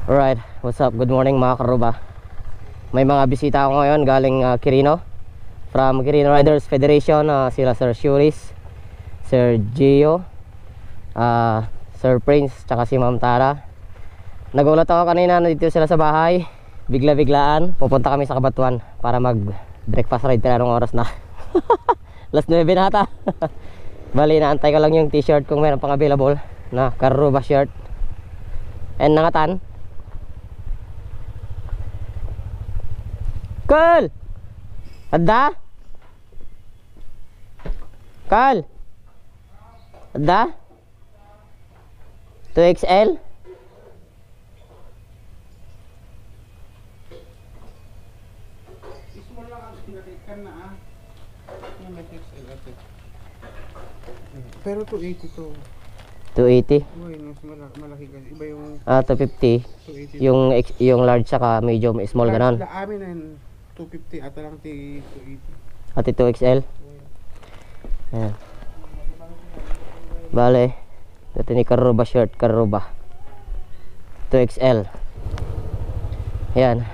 Alright, what's up? Good morning mga karuba. May mga bisita ako ngayon galing Quirino, from Quirino Riders Federation. Sila Sir Shuris, Sir Gio, Sir Prince, tsaka si Ma'am Tara. Nagulat ako kanina, nandito sila sa bahay. Bigla-biglaan, pupunta kami sa Cabanatuan para mag breakfast ride. Kaya anong oras na? Last 9 na ata. Bali, naantay ko lang yung t-shirt kung meron pang available na karuba shirt and nangatan. Carl! Ada? Carl! Ada? 2XL? Pero 280 to. 280? Uy, mas malaki kasi. Iba yung 250. 280. Yung large saka medium, small ganon. Sa amin na 250 at lang 280. At 2XL. Ayan. Bale, ito ni karuba shirt, karuba 2XL. Ayan.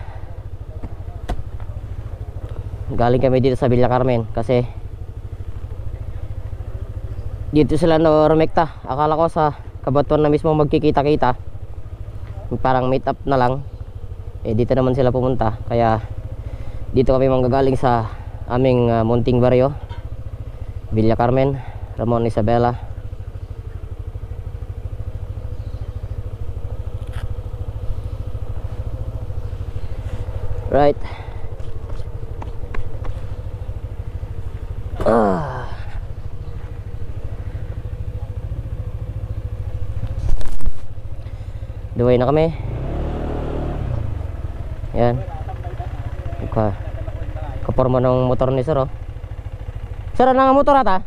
Galing kami dito sa Villa Carmen kasi dito sila rumekta. Akala ko sa Cabanatuan na mismo magkikita-kita, parang meet up na lang. Dito naman sila pumunta, kaya dito kami manggagaling sa aming munting baryo, Villa Carmen, Ramon Isabela. Right. Duway na kami. Yan. Kaporma ng motor ni sir, oh. Sir, ano nga motor ata?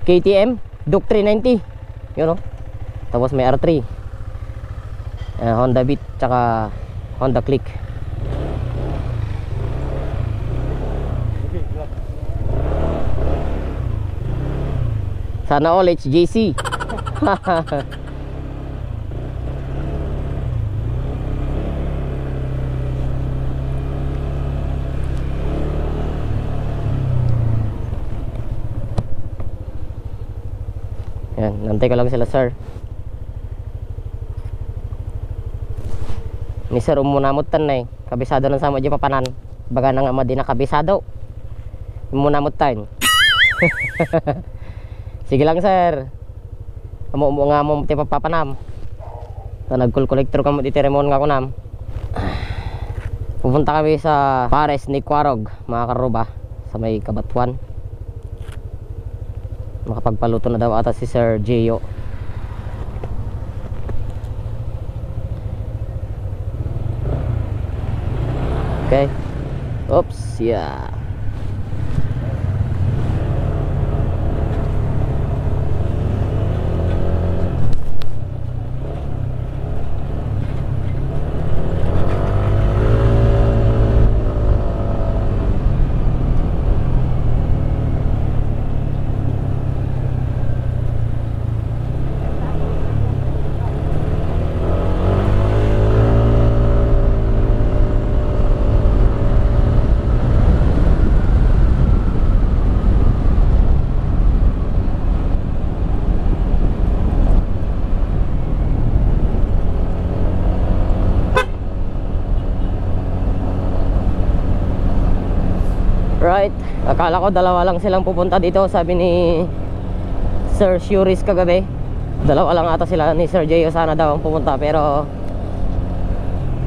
KTM Duke 390. Yun, oh. Tapos may R3, Honda Beat, tsaka Honda Click. Sana all HJC. Yan, nantay ko lang sila sir. Ni sir umunamutan na kabisado ng sama di papanan. Baga nang ama din na kabisado. Umunamutan. Sige lang sir. Amo nga mo ti papapanam. Ta nagkul-kolektor kamo di Teremon nga kunam. Pupunta kami sa Pares ni Quarog, mga karuba, sa may Cabanatuan. Makapagpaluto na daw ata si Sir Gio. Okay. Oops, yeah. Right, akala ko dalawa lang silang pupunta dito, sabi ni Sir Shuris kagabi. Dalawa lang ata sila ni Sir Gio sana daw ang pumunta, pero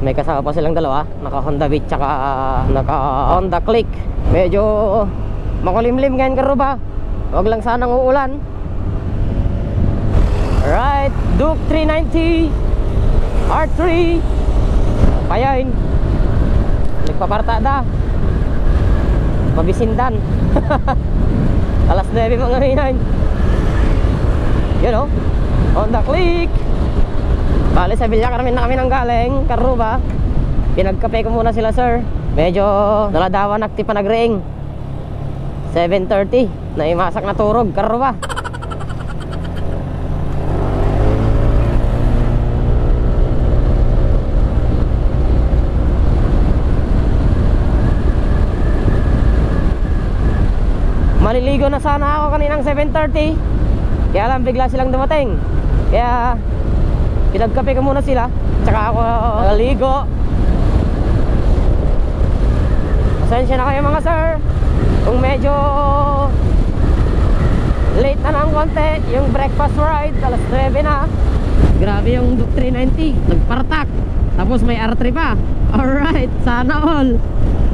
may kasama pa silang dalawa, naka Honda Beat tsaka naka Honda Click. Medyo makulimlim ngayon karuba, wag lang sanang uulan. Right, Duke 390 R3 payain, nagpaparta da pabisindan. Alas 9 mga hinain. Yun, oh, Honda Click. Bale sa Villa Carmen na kami nang galing karuba. Pinagkape ko muna sila sir. Medyo daladawan akti pa nagreing 7:30 na imasak na turog karuba. Maliligo na sana ako kaninang 7:30. Kaya lang bigla silang dumating. Kaya pinagkape ko muna sila. Tsaka ako naligo. Pasensya na kayo mga sir kung medyo late na ng konti. Yung breakfast ride alas 9 na. Grabe yung Duke 390. Nagpartak. Tapos may R3 pa. Alright, sana all.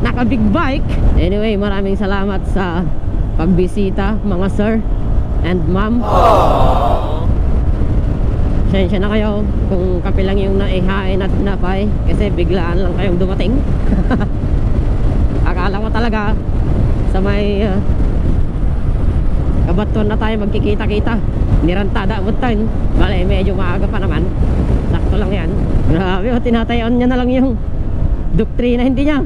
Naka big bike. Anyway, maraming salamat sa pagbisita mga sir and ma'am. Pasensya na kayo kung kape lang yung naihain at napay kasi biglaan lang kayong dumating. Akala ko talaga sa may Kabaton na tayo magkikita-kita. Nirantada mo tayo. Bale, medyo maaga pa naman. Sakto lang yan. Grabe, tinatayon niya na lang yung Duke 390 niya.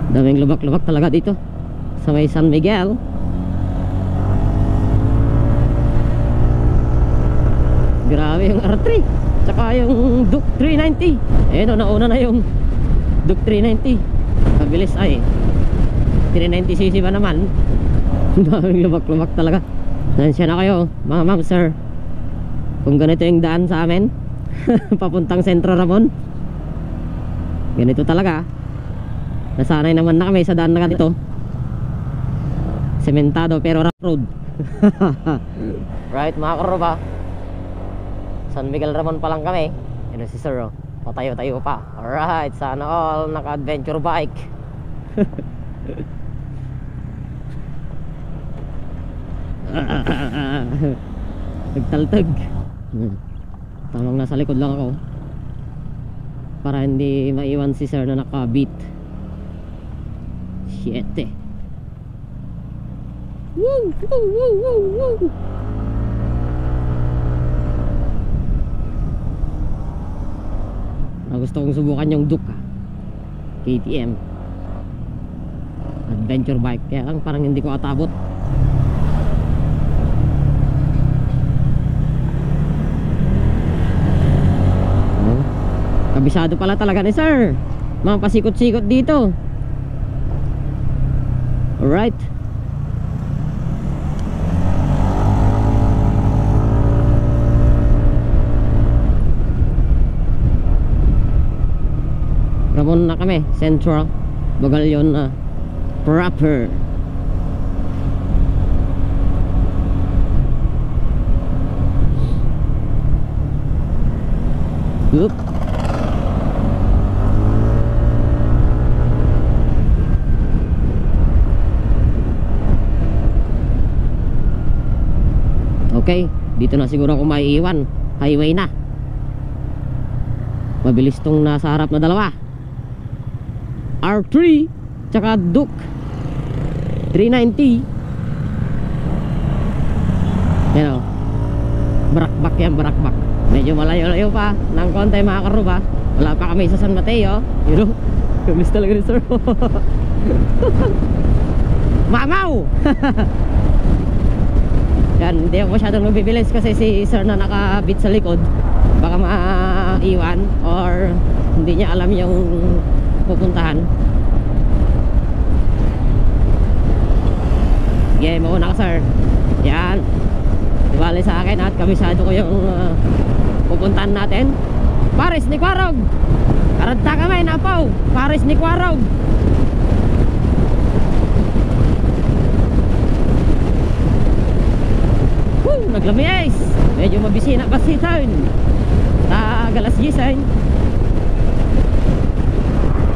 Daming lubak-lubak talaga dito sa may San Miguel. Grabe yung R3 tsaka yung Duke 390. Ayun, nauna na yung Duke 390. Mabilis ay 390cc ba naman. Daming lubak-lubak talaga. Nansya na kayo mga ma'am sir kung ganito yung daan sa amin. Papuntang Sentro Ramon. Ganito talaga. Nasanay naman na kami sa daan na ganito. Sementado pero road. Right mga karoba, San Miguel Ramon pa lang kami. Yan si sir oh, patayo-tayo pa. Alright, sana all naka-adventure bike. Nagtaltag. Tamang nasa likod lang ako para hindi maiwan si sir na naka-beat. Shit eh. Woo, woo, woo, woo, woo. Gusto kong subukan yung Duke KTM adventure bike, kaya lang parang hindi ko atabot. Kabisado pala talaga ni sir. Mga pasikot-sikot dito. Alright. Ramon na kami, Central Bagalyon na proper. Oop. Okay, dito na siguro ako maiiwan. Highway na. Mabilis tong nasa harap na dalawa. R3 tsaka Duke 390. Yan o, barakbak yan, barakbak. Medyo malayo-layo pa ng konti mga karuba. Wala pa kami sa San Mateo. You know, kamis talaga ni sir. Mamaw. Yan, hindi ako masyadong mabibilis kasi si sir na nakabit sa likod baka maiwan or hindi niya alam yung pupuntahan. Sige, mauna ka sir. Yan, diwali sa akin at kabisado ko yung pupuntahan natin. Paris ni Quarog. Karanta kami na po. Paris ni Quarog. Naglamis. Medyo mabisina pa si town. Galas gisan.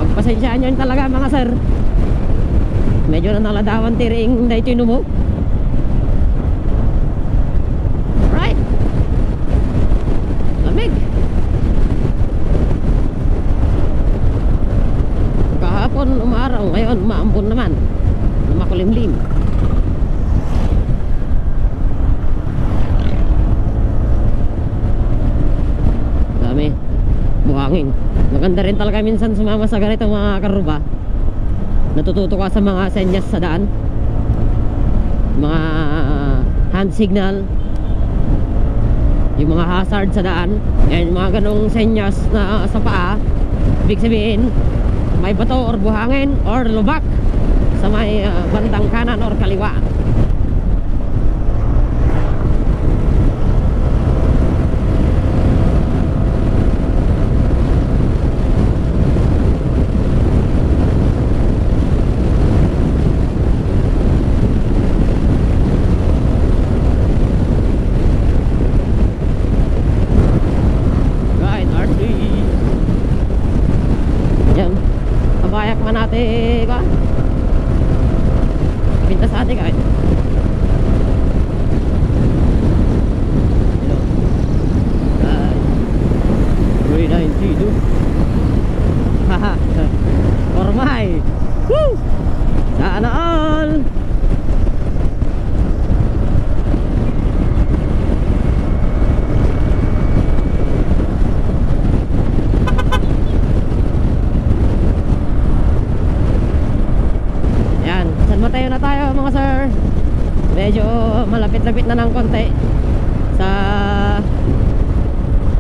Pagpasensyaan nyo talaga mga sir. Medyo na naladawan tiring na ito mo. Right. Lamig. Kahapon umaraw, ngayon maambon naman. Makulimlim. Buhangin. Maganda rin talaga minsan sumama sa ganito mga karuba. Natututo ka sa mga senyas sa daan, mga hand signal, yung mga hazard sa daan, and mga ganong senyas na sa paa. Ibig sabihin, may bato or buhangin or lubak sa may bandang kanan or kaliwa. Right, RC. Yan. Kabayak man natin ka. Pinta sa atin kahit. Hello. 392. Haha. Formay. Woo! Sana all. Yan, San Mateo na tayo mga sir. Medyo malapit-lapit na ng konti sa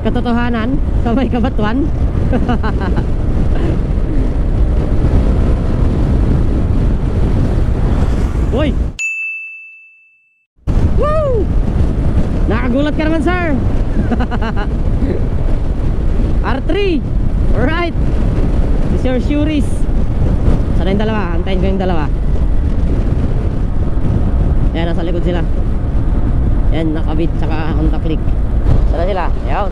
katotohanan sa may Kabatuan. Uy! Woo! Nakagulat ka naman sir. R3. Alright. It's your Shuris. Sana yung dalawa, antayin ko yung dalawa. Yan, nasa likod sila. Yan, nakabit, saka contact click. Sana sila, yan.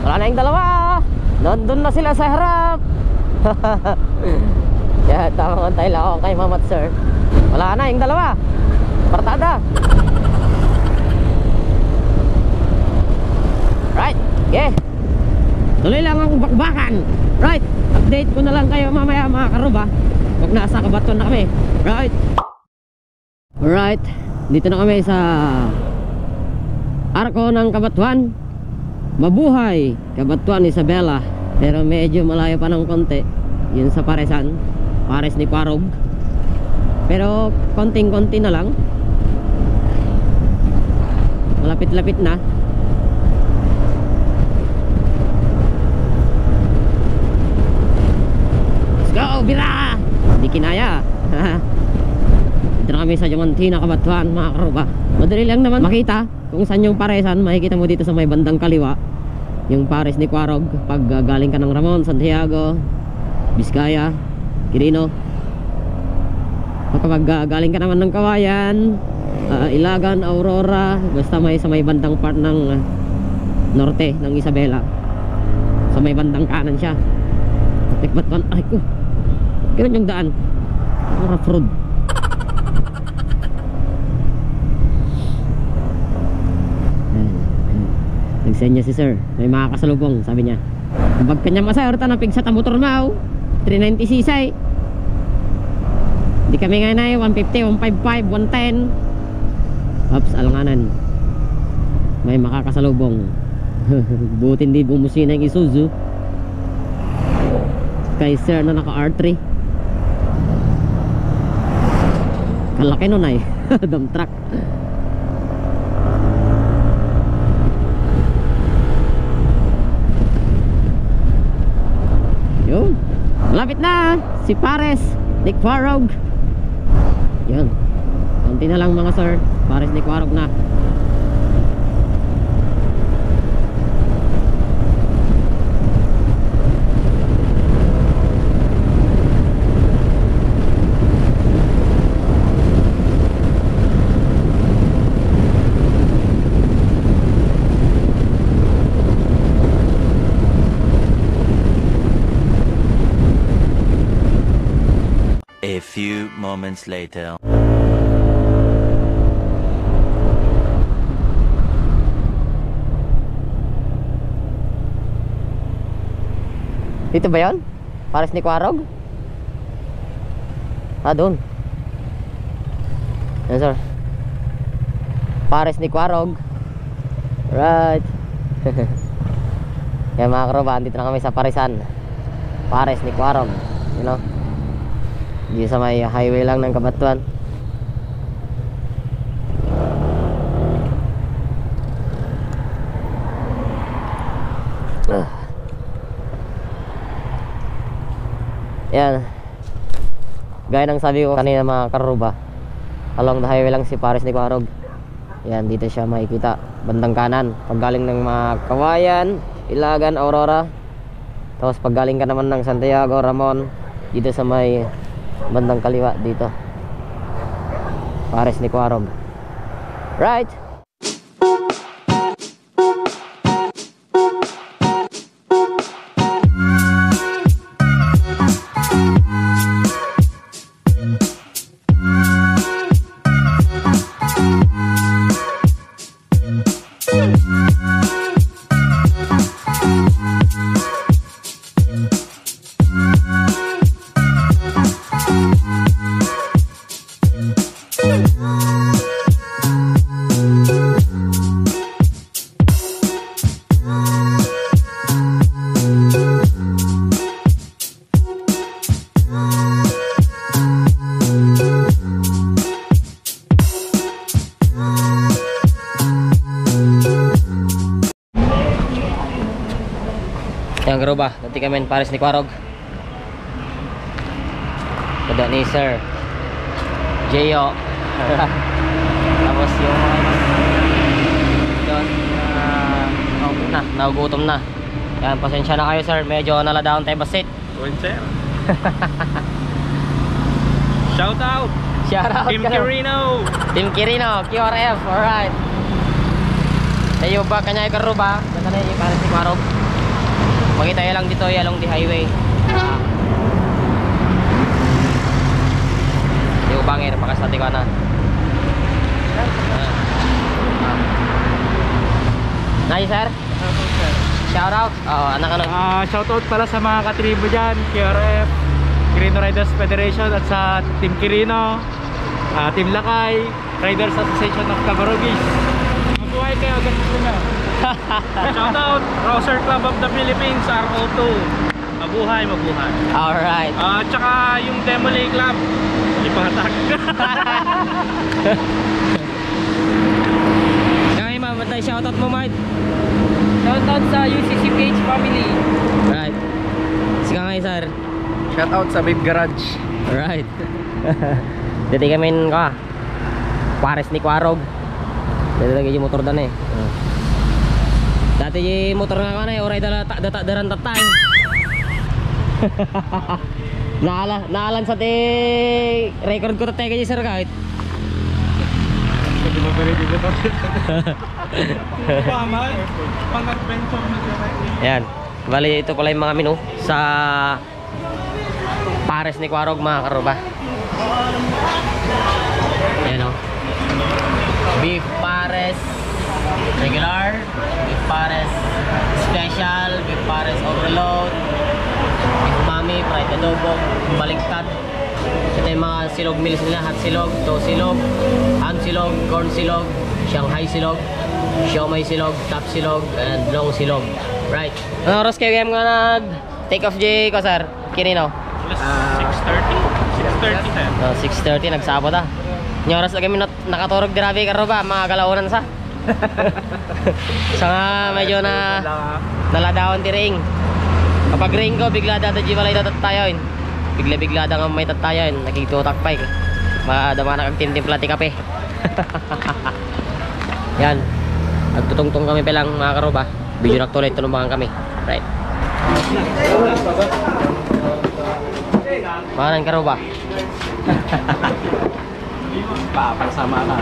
Wala na yung dalawa. Nandun na sila sa harap. Yan, tamang antay lang ako kay Mamat sir. Wala na yung dalawa. Partada. Right, yeah. Tuloy lang ang bakbakan. Right, update ko na lang kayo mamaya mga karuba. Huwag nasa Kabatuan na kami. Right. Alright, dito na kami sa arko ng Kabatuan. Mabuhay Kabatuan Isabela. Pero medyo malayo pa ng konti. Yun sa Paresan, Pares ni Quarog. Pero konting-konti na lang. Malapit-lapit na. Let's go, bira! Hindi kinaya. Dito na kami sa Diamantina, Kabatuan mga karuba. Madali lang naman makita kung saan yung Paresan. Makikita mo dito sa may bandang kaliwa yung Pares ni Quarog. Pag galing ka ng Ramon, Santiago, Vizcaya, Quirino. Kapag galing ka naman ng Kawayan, Ilagan, Aurora, basta may sa may bandang part ng norte ng Isabela, sa may bandang kanan siya. Kabatuan, ay ko, ganun yung daan, rough road. Nagsenya si sir, may mga kasalubong, sabi niya. Pag kanya masaya, orta na pigsa ta motor mau 390cc. Di kami ngayon ay 150, 155, 110. Ops, alanganan. May makakasalubong. Buti hindi bumusina yung Isuzu kay sir na naka R3. Kalaki nun ay dump truck. Yun, malapit na si Pares ni Quarog. Yun, konti na lang mga sir, Pares ni Quarog na. A few moments later. Dito ba yun? Pares ni Quarog? Ah, doon. Yan sir, Pares ni Quarog. Right. Yan mga karuba, dito na kami sa Paresan, Pares ni Quarog. You know, dito sa may highway lang ng Kabatuan. Yan. Gaya ng sabi ko kanina mga karuba, along the highway lang si Pares ni Quarog. Yan, dito siya makikita, bandang kanan. Pag galing ng mga Kawayan, Ilagan, Aurora. Tapos pag galing ka naman ng Santiago, Ramon, dito sa may bandang kaliwa dito. Pares ni Quarog. Right. Yan karuba, nanti kami Pares ni Quarog. Kada ni Sir Jeyo. Tapos yung mga doon nagugutom na. Yan, pasensya na kayo sir, medyo naladaon tayo basit. Going sir. Shout out. Shout out Team ka na. Quirino. Team Quirino, QRF, alright. Tayo ba kanya yung karuba? Ganda na yung Pares ni Quarog. Makita lang dito along the highway. Yung bangir, pakasati ka na. Nice sir. Shout out. Oh, anak. Shout out pala sa mga katribo dyan, QRF, Quirino Riders Federation at sa Team Quirino, Team Lakay, Riders Association of Cabarogis. Mabuhay kayo, ganito na. Shout out Rouser Club of the Philippines, RO2. Mabuhay, mabuhay. Alright. Tsaka yung Demolay Club, ipatag. Kaya mamatay shoutout mo Mart. Shoutout sa UCCPH family. Right. Sige nga sir. Shoutout sa Babe Garage. Alright. Dito kami ka Pares ni Quarog. Dito lagi yung motor dan eh. Dati yung motor nga ka na eh, oray daran tatay. Naalan sa te record ko tatay kaya sir kahit. Hindi mo pwede dito pa. Paman, pang-adventure na siya. Ayan. Bali ito pala yung mga menu sa Pares ni Quarog mga karuba. Ayan o. Beef Pares regular, beef Pares special, beef Pares overload, beef mami, fried adobo, baliktad. Ito yung mga silog meals nila, hot silog, to silog, ham silog, corn silog, Shanghai silog, siomai silog, top silog, and long silog. Right. Ano oras kayo nga nag take off J ko sir? Quirino? 6:30. 6:30 sir. 6:30 nagsabot ah. Yung oras na kami nakaturog grabe karuba, mga galaunan sa. Sa nga medyo na naladawon ti ring. Kapag ring ko bigla data jibalay datat tayo. Bigla da nga may tatayon, nakitutakpay. Madama na kagtimtimpla ti kape. Yan. Nagtutungtong kami pelang mga karuba. Video naktuloy tulungan kami. Right. Manan karuba. Papasama ka.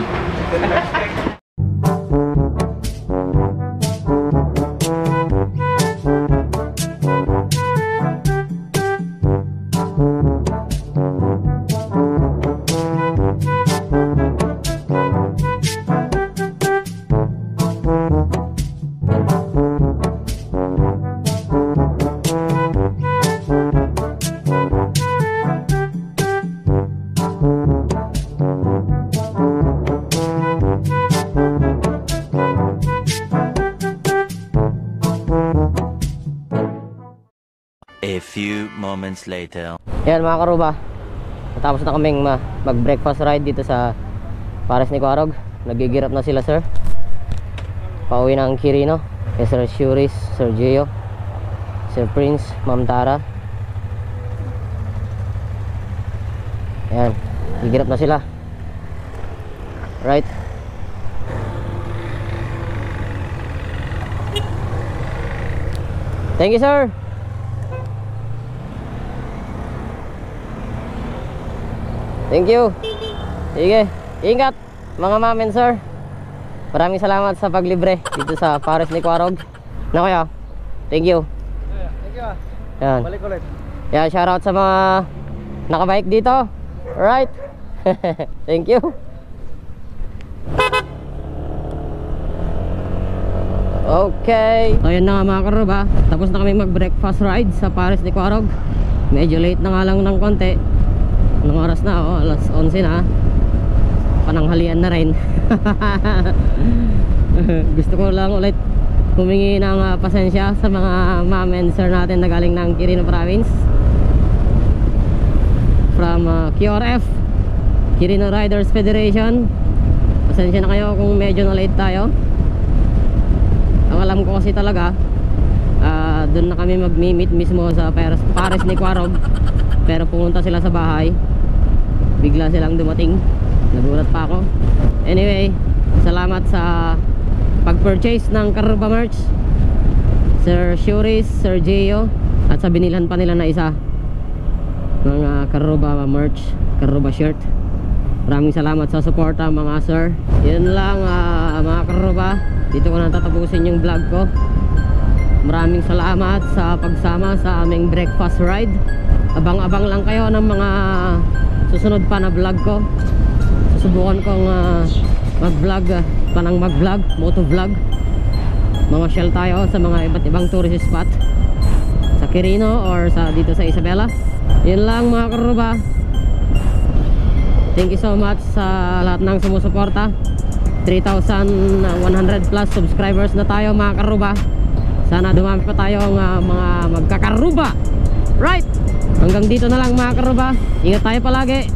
A few moments later. Yan mga karuba, natapos na kaming mag-breakfast ride dito sa Pares ni Quarog. Nagigirap na sila sir. Pauwi ng Quirino. Sir Shuris, Sir Gio, Sir Prince, Ma'am Tara. Ayan, gigirap na sila. Right. Thank you, sir. Thank you. Sige, ingat mga ma'am and sir. Maraming salamat sa paglibre dito sa Pares ni Quarog. Na kuya, thank you. Thank you. Yan. Balik ulit. Yan, shoutout sa mga nakabike dito. Alright. Thank you. Okay. So yun na nga mga karoba. Tapos na kami mag-breakfast ride sa Pares ni Quarog. Medyo late na nga lang ng konti. Anong oras na? Oh, alas 11 na. Pananghalian na rin. Gusto ko lang ulit humingi ng pasensya sa mga ma'am and sir natin na galing ng Quirino Province. From QRF, Quirino Riders Federation. Pasensya na kayo kung medyo na late tayo. Ang alam ko kasi talaga, doon na kami mag-meet mismo sa Pares ni Quarog. Pero pumunta sila sa bahay, bigla silang dumating. Nagulat pa ako. Anyway, salamat sa pag-purchase ng Karuba merch, Sir Shuris, Sir Gio, at sa binilhan pa nila na isa ng Karuba merch, Karuba shirt. Maraming salamat sa suporta mga sir. Yun lang mga Karuba, dito ko na tatapusin yung vlog ko. Maraming salamat sa pagsama sa aming breakfast ride. Abang-abang lang kayo ng mga susunod pa na vlog ko. Susubukan kong mag-vlog, mag-vlog, motovlog. Mamasyal tayo sa mga iba't ibang tourist spot sa Quirino or dito sa Isabela. Yun lang mga Karuba. Thank you so much sa lahat ng sumusuporta. 3,100 plus subscribers na tayo mga Karuba. Sana dumami pa tayong mga magkakaruba. Right, hanggang dito na lang mga Karuba. Ingat tayo palagi.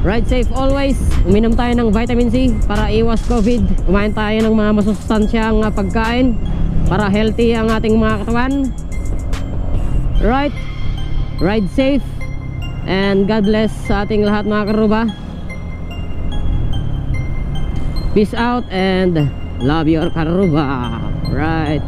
Ride safe always. Uminom tayo ng vitamin C para iwas COVID. Kumain tayo ng mga masustansyang pagkain para healthy ang ating mga katawan. Right, ride safe. And God bless sa ating lahat mga Karuba. Peace out and love your Karuba. Right.